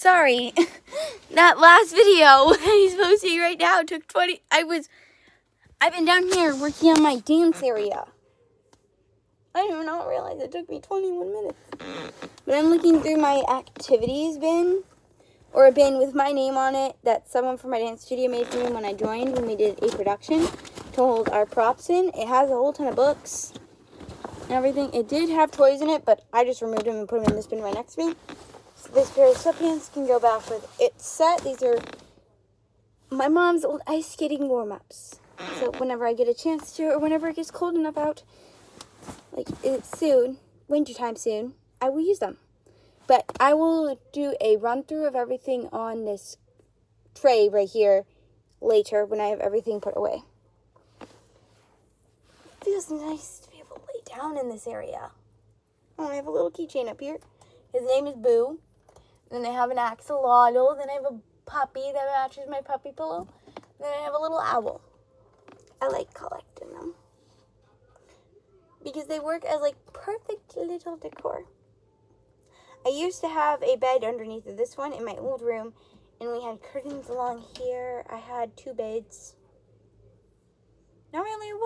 Sorry. That last video he's posting right now took 20... I've been down here working on my dance area. I did not realize it took me 21 minutes. But I'm looking through my activities bin, or a bin with my name on it that someone from my dance studio made for me when I joined, when we did a production to hold our props in. It has a whole ton of books and everything. It did have toys in it, but I just removed them and put them in this bin right next to me. So this pair of sweatpants can go back with its set. These are my mom's old ice skating warm-ups. So whenever I get a chance to, or whenever it gets cold enough out, like it's soon, wintertime soon, I will use them. But I will do a run-through of everything on this tray right here later when I have everything put away. It feels nice to be able to lay down in this area. Oh, I have a little keychain up here. His name is Boo. Then I have an axolotl. Then I have a puppy that matches my puppy pillow. Then I have a little owl. I like collecting them because they work as like perfect little decor. I used to have a bed underneath of this one in my old room, and we had curtains along here. I had 2 beds. Now I only have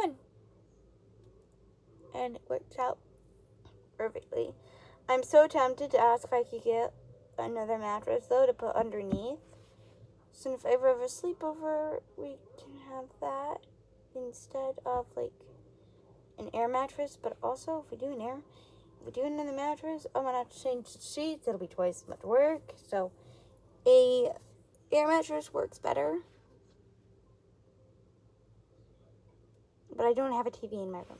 1. And it works out perfectly. I'm so tempted to ask if I could get another mattress, though, to put underneath. So if I ever have a sleepover, we can have that instead of, like, an air mattress. But also, if we do another mattress, I'm gonna have to change the sheets. It'll be twice as much work. So a air mattress works better. But I don't have a TV in my room.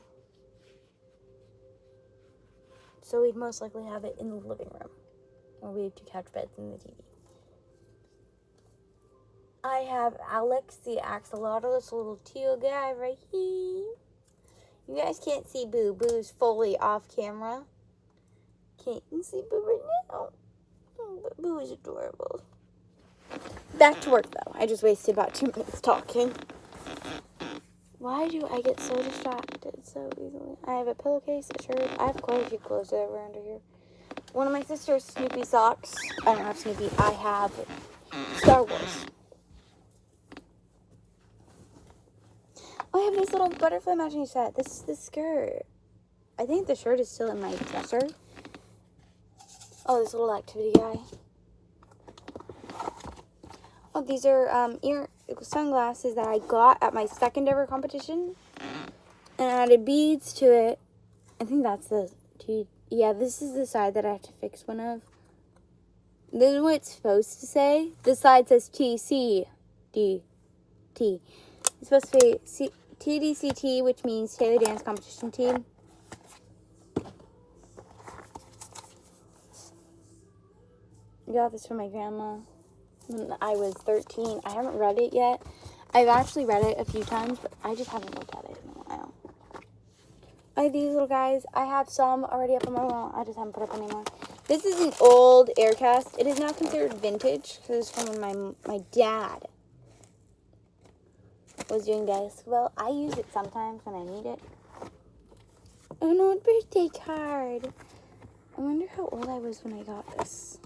So we'd most likely have it in the living room, where we have 2 couch beds and the TV. I have Alex, the axolotl, this little teal guy right here. You guys can't see Boo. Boo's fully off camera. Can't see Boo right now. Oh, but Boo is adorable. Back to work, though. I just wasted about 2 minutes talking. Why do I get so distracted so easily? I have a pillowcase, a shirt. I have quite a few clothes that are under here. One of my sister's Snoopy socks. I don't have Snoopy. I have Star Wars. Oh, I have this little butterfly matching set. This is the skirt. I think the shirt is still in my dresser. Oh, this little activity guy. Oh, these are sunglasses that I got at my second ever competition. And I added beads to it. I think that's yeah, this is the side that I have to fix one of. This is what it's supposed to say. This side says TCDT. It's supposed to say TDCT, which means Taylor Dance Competition Team. I got this from my grandma when I was 13. I haven't read it yet. I've actually read it a few times, but I just haven't looked at it in a while. I have these little guys. I have some already up on my wall. I just haven't put up any more. This is an old Aircast. It is now considered vintage because it's from when my dad was doing basketball. I use it sometimes when I need it. An old birthday card. I wonder how old I was when I got this.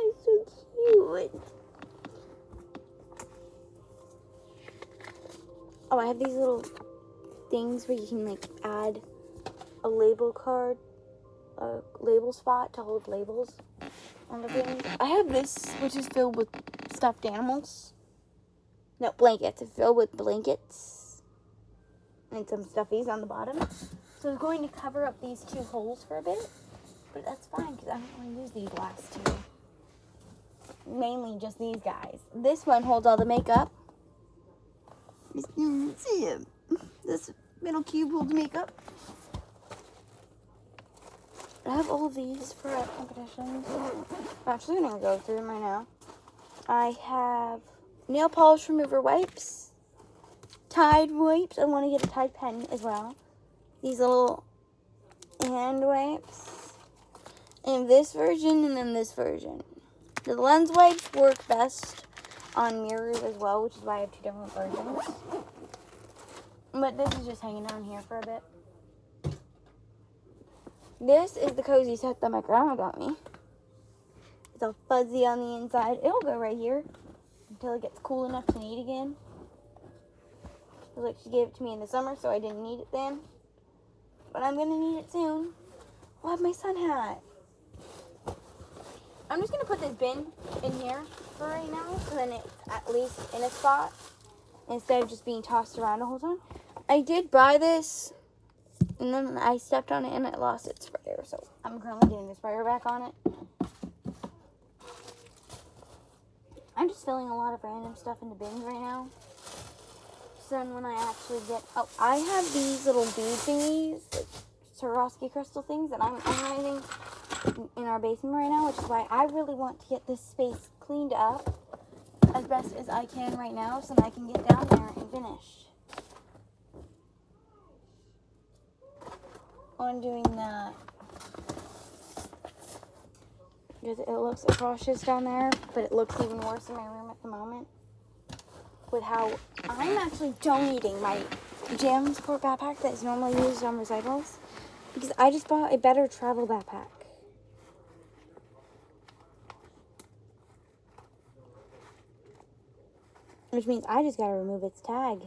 It's so cute. Oh, I have these little things where you can, like, add a label card, a label spot to hold labels on the things. I have this, which is filled with stuffed animals. No, blankets. It's filled with blankets and some stuffies on the bottom. So I'm going to cover up these 2 holes for a bit, but that's fine because I don't want to use these last 2. Mainly just these guys. This one holds all the makeup. You see him. This middle cube holds makeup. I have all these for competitions. I'm actually going to go through them right now. I have nail polish remover wipes. Tide wipes. I want to get a Tide pen as well. These little hand wipes. in this version and in this version. The lens wipes work best on mirrors as well, which is why I have two different versions. But this is just hanging down here for a bit. This is the cozy set that my grandma got me. It's all fuzzy on the inside. It'll go right here until it gets cool enough to need again. Like she gave it to me in the summer, so I didn't need it then. But I'm gonna need it soon. I'll have my sun hat. I'm just gonna put this bin in here for right now, so then it's at least in a spot instead of just being tossed around the whole time. I did buy this, and then I stepped on it and I lost its sprayer, so I'm currently getting the sprayer back on it. I'm just filling a lot of random stuff into bins right now. So then when I actually get... Oh, I have these little bead thingies, like Swarovski crystal things that I'm organizing in our basement right now, which is why I really want to get this space cleaned up as best as I can right now so that I can get down there and finish on doing that. Because it looks atrocious down there, but it looks even worse in my room at the moment. With how I'm actually donating my Jam Sport backpack that is normally used on recitals, because I just bought a better travel backpack. Which means I just gotta remove its tag.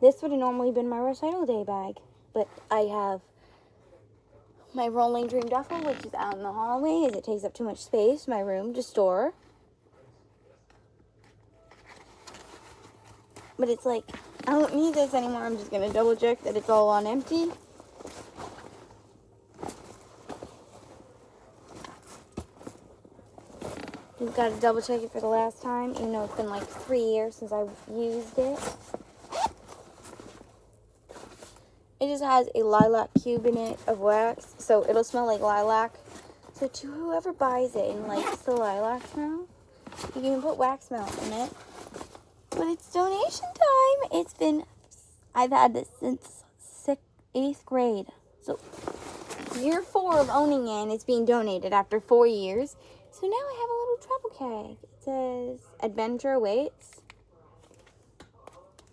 This would have normally been my recital day bag, but I have my Rolling Dream duffel, which is out in the hallway as it takes up too much space in my room to store. But it's like, I don't need this anymore. I'm just gonna double check that it's all on empty. Just gotta double check it for the last time, even though it's been like 3 years since I've used it. It just has a lilac cube in it of wax, so it'll smell like lilac. So to whoever buys it and likes the lilac smell, you can put wax melt in it. But it's donation time. I've had this since 8th grade. So year 4 of owning it, and it's being donated after 4 years. So now I have a little travel keg. It says Adventure Awaits.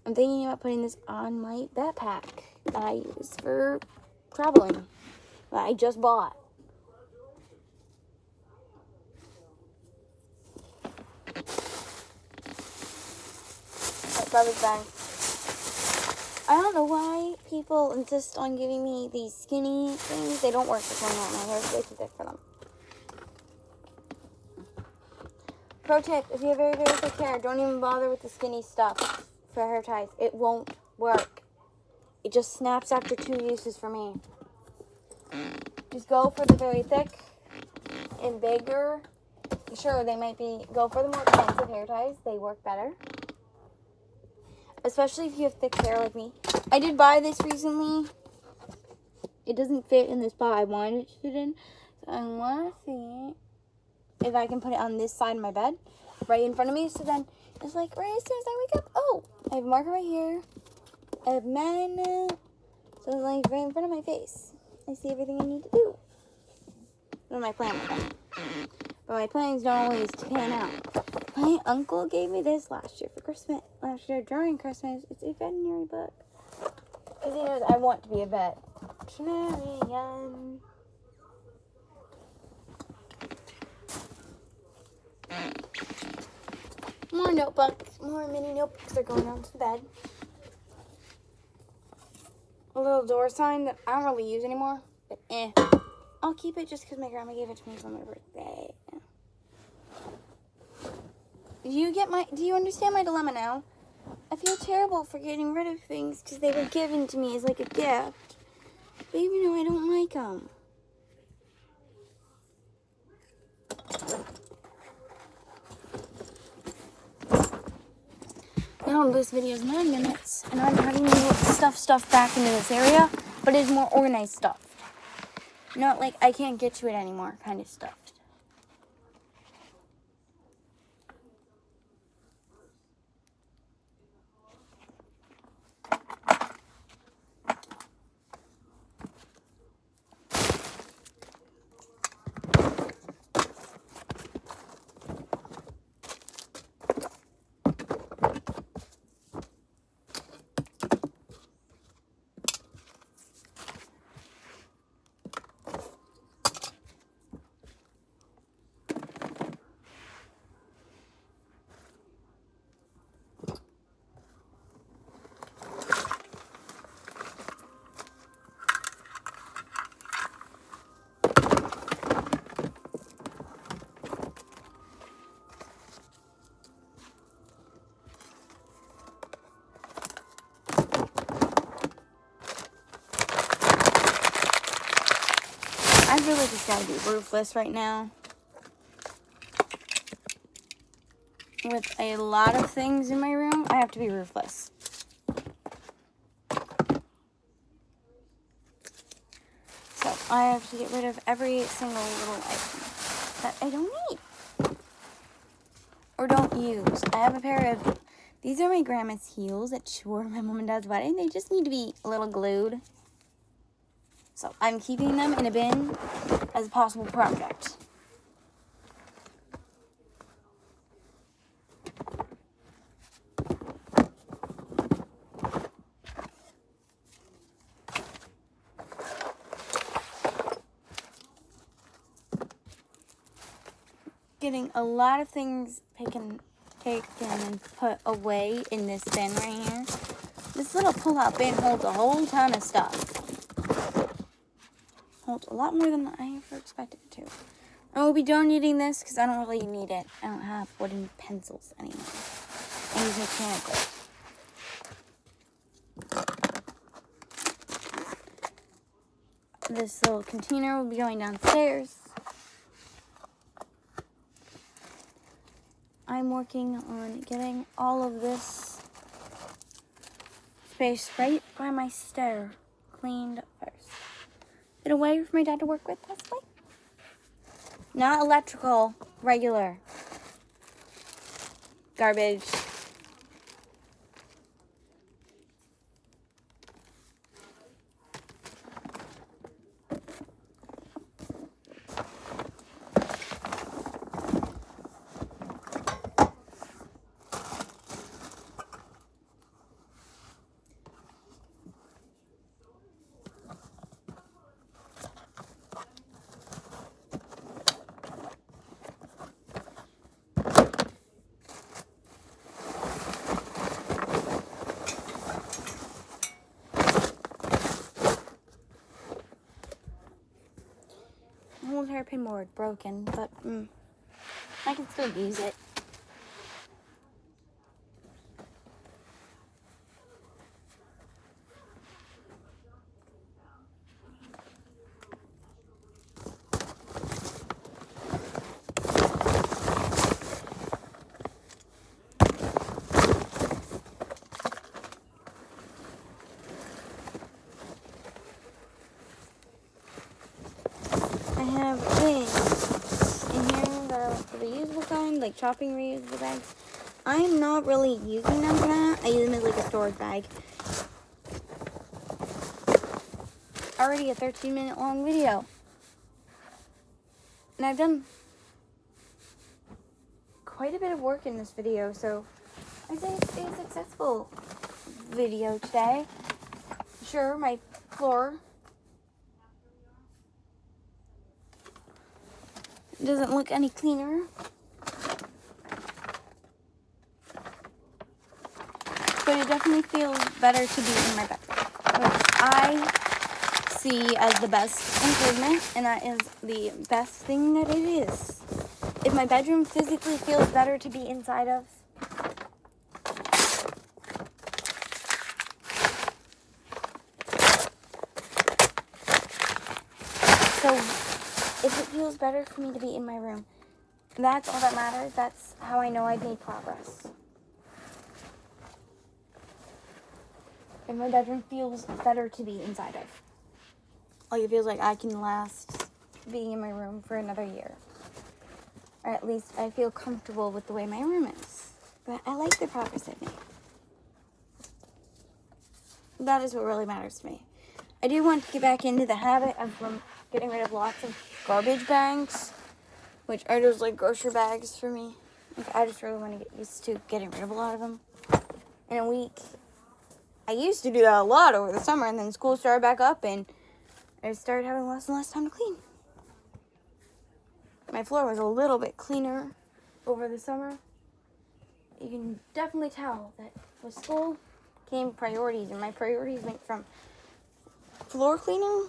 I'm thinking about putting this on my backpack that I use for traveling that I just bought. That's garbage bag. I don't know why people insist on giving me these skinny things. They don't work for me. My hair is way too thick for them. Pro tip, if you have very, very thick hair, don't even bother with the skinny stuff for hair ties. It won't work. It just snaps after 2 uses for me. Just go for the very thick and bigger. Sure, go for the more expensive hair ties. They work better. Especially if you have thick hair like me. I did buy this recently. It doesn't fit in the spot I wanted it to fit in. So I want to see if I can put it on this side of my bed, right in front of me. So then it's like right as soon as I wake up, oh, I have a marker right here. I have magnet. So it's like right in front of my face. I see everything I need to do. What am I planning with them? But my plans don't always pan out. My uncle gave me this last year for Christmas. Last year during Christmas. It's a veterinary book. Because he knows I want to be a veterinarian. More notebooks. More mini notebooks are going on to the bed. A little door sign that I don't really use anymore. But I'll keep it just because my grandma gave it to me for my birthday. Do you understand my dilemma now? I feel terrible for getting rid of things because they were given to me as like a gift. But even though I don't like them. Now this video is 9 minutes, and I'm having to stuff back into this area, but it's more organized stuff. Not like I can't get to it anymore kind of stuff. gotta be ruthless right now. With a lot of things in my room, I have to be ruthless. So I have to get rid of every single little item that I don't need or don't use. I have a pair of, these are my grandma's heels that she wore at my mom and dad's wedding. They just need to be a little glued. So I'm keeping them in a bin as a possible project. Getting a lot of things taken and put away in this bin right here. This little pull-out bin holds a whole ton of stuff. Holds a lot more than I ever expected it to. I will be donating this because I don't really need it. I don't have wooden pencils anymore. I use mechanical. This little container will be going downstairs. I'm working on getting all of this space right by my stair cleaned first. Get a way for my dad to work with, possibly? Not electrical, regular. Garbage. Old hairpin board broken, but I can still use it. I have bags in here that are the reusable kind, like shopping reusable bags. I'm not really using them for that. I use them as like a storage bag. Already a 13-minute long video. And I've done quite a bit of work in this video, so I'd say it's a successful video today. Sure, my floor doesn't look any cleaner. But it definitely feels better to be in my bedroom, which I see as the best improvement, and that is the best thing that it is. If my bedroom physically feels better to be inside of, so if it feels better for me to be in my room, that's all that matters. That's how I know I've made progress. If my bedroom feels better to be inside of, like it feels like I can last being in my room for another year. Or at least I feel comfortable with the way my room is. But I like the progress I've made. That is what really matters to me. I do want to get back into the habit of getting rid of lots of garbage bags, which are just like grocery bags for me. Like, I just really want to get used to getting rid of a lot of them in a week. I used to do that a lot over the summer, and then school started back up, and I started having less and less time to clean. My floor was a little bit cleaner over the summer. You can definitely tell that with school came priorities, and my priorities went from floor cleaning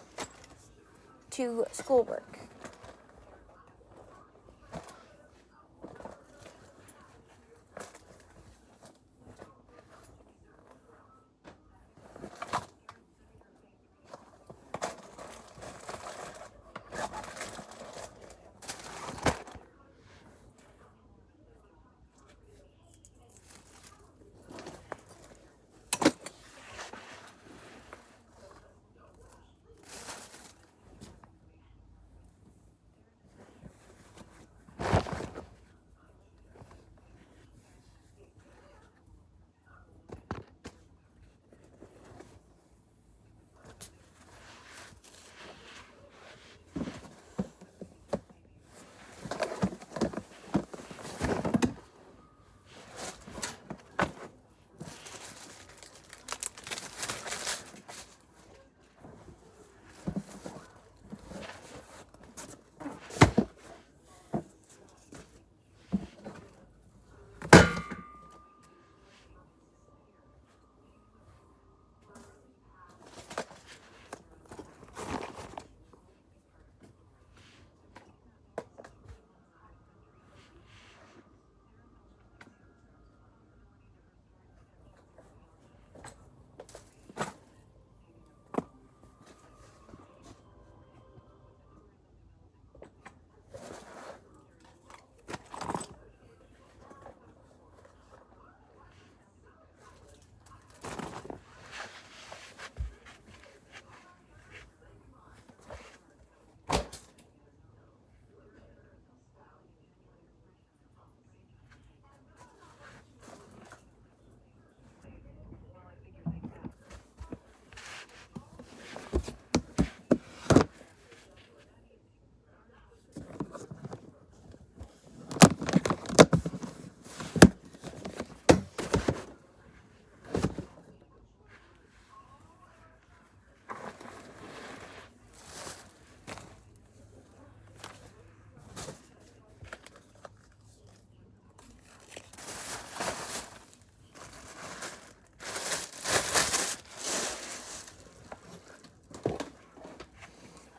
to schoolwork.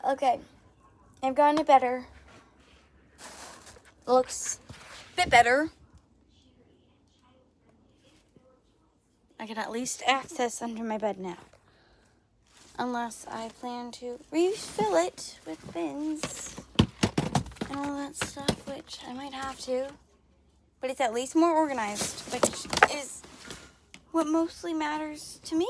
Okay. I've gotten it better. Looks a bit better. I can at least access under my bed now. Unless I plan to refill it with bins and all that stuff, which I might have to. But it's at least more organized, which is what mostly matters to me.